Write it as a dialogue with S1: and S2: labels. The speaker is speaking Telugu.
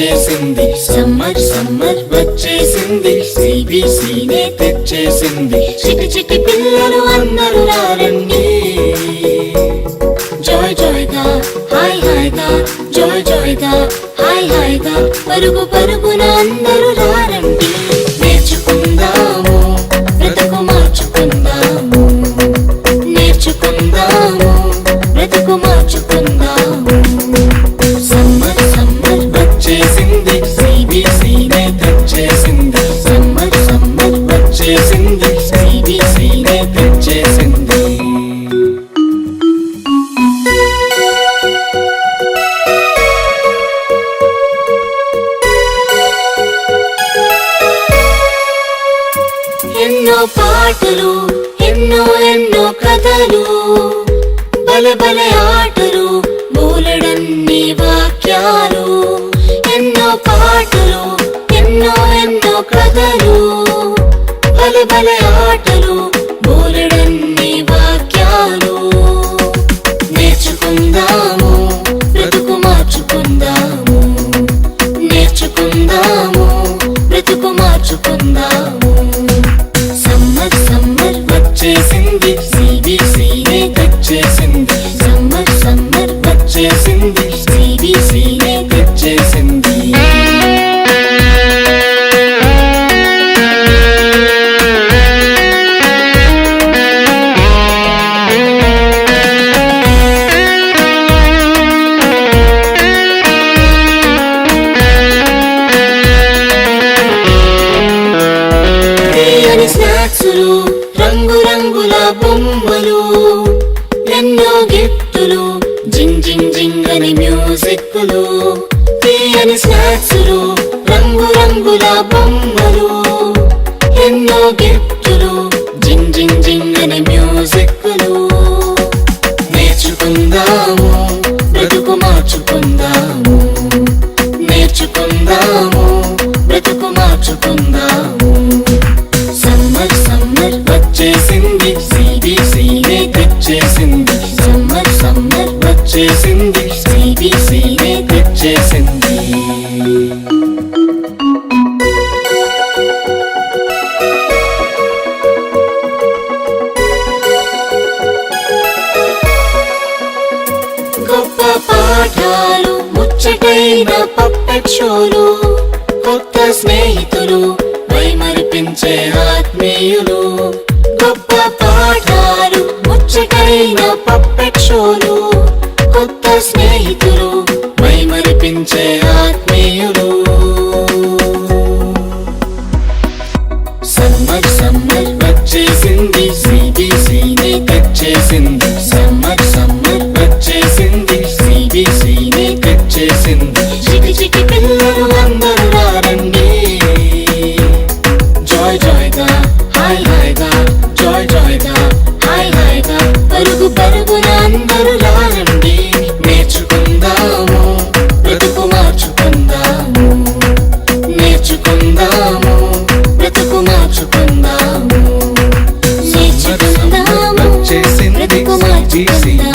S1: వచ్చేసింది. సమ్మర్ సమ్మర్ వచ్చేసింది, సిబిసినే తెచ్చేసింది. చిటి చిటి పిల్లలు అందరూ రండి, జాయ్ జాయ్ గా హాయ్ హాయ్ గా, జాయ్ జాయ్ గా హాయ్ హాయ్ గా, పరుగు పరుగున అందరూ రండి. నేర్చుకుందాము, బ్రతుకు మార్చుకుందాము, నేర్చుకుందాము, బ్రతుకు మార్చుకుందాము. సమ్మర్ సమ్మర్ వచ్చేసింది, సిబిసినే తెచ్చేసింది. సమ్మర్ సమ్మర్ వచ్చేసింది, సిబిసినే తెచ్చేసింది. ఎన్నో పాటలు, ఎన్నో ఎన్నో కథలు, బలె బలె ఆటలు, బోలెడన్ని వాక్యాలు. ఎన్నో పాటలు, ఎన్నో ఎన్నో కథలు, బలె బలె ఆటలు, బోలెడన్ని వాక్యాలు. నేర్చుకుందాము, బ్రతుకు మార్చుకుందాము, నేర్చుకుందాము, బ్రతుకు మార్చుకుందాము. సమ్మర్ సమ్మర్ వచ్చేసింది, సిబిసినే తెచ్చేసింది. సమ్మర్ సమ్మర్ వచ్చేసింది, సిబిసినే తెచ్చేసింది. స్నాక్సులు, రంగు రంగుల బొమ్మలు, ఎన్నో గిఫ్టులు, జింగ్ జింగ్ జింగ్ అని మ్యూజిక్లు. తీయని స్నాక్సులు, రంగు రంగుల బొమ్మలు, ఎన్నో గిఫ్టులు, జింగ్ జింగ్ జింగ్ అని మ్యూజిక్లు. నేర్చుకుందాము, బ్రతుకు మార్చుకుందాము, నేర్చుకుందాము, బ్రతుకు మార్చుకుందాము. సమ్మర్ సమ్మర్ వచ్చేసింది, సిబిసినే తెచ్చేసింది. సమ్మర్ సమ్మర్ వచ్చేసింది, సిబిసినే తెచ్చేసింది. గొప్ప పాఠాలు, ముచ్చటైన పప్పెట్ షోలు, కొత్త స్నేహితులు, మైమరిపించే ఆత్మీయులు. గొప్ప పాఠాలు, ముచ్చటైన పప్పెట్ షోలు, కొత్త స్నేహితులు, మైమరిపించే ఆత్మీయులు. సమ్మర్ సమ్మర్ వచ్చేసింది, సిబిసినే తెచ్చేసింది. సమ్మర్ సమ్మర్ వచ్చేసింది, సిబిసినే తెచ్చేసింది. చిటి చిటి పిల్లలు అందరూ రండి, జాయ్ జాయ్ గా హాయ్ హాయ్ గా, జాయ్ జాయ్ గా హాయ్ హాయ్ గా, పరుగు పరుగున అందరూ రండి. నేర్చుకుందాము, బ్రతుకు మార్చుకుందాము, నేర్చుకుందాము, బ్రతుకు మార్చుకుందాము. నేర్చుకుందాము, బ్రతుకు మార్చుకుందాము.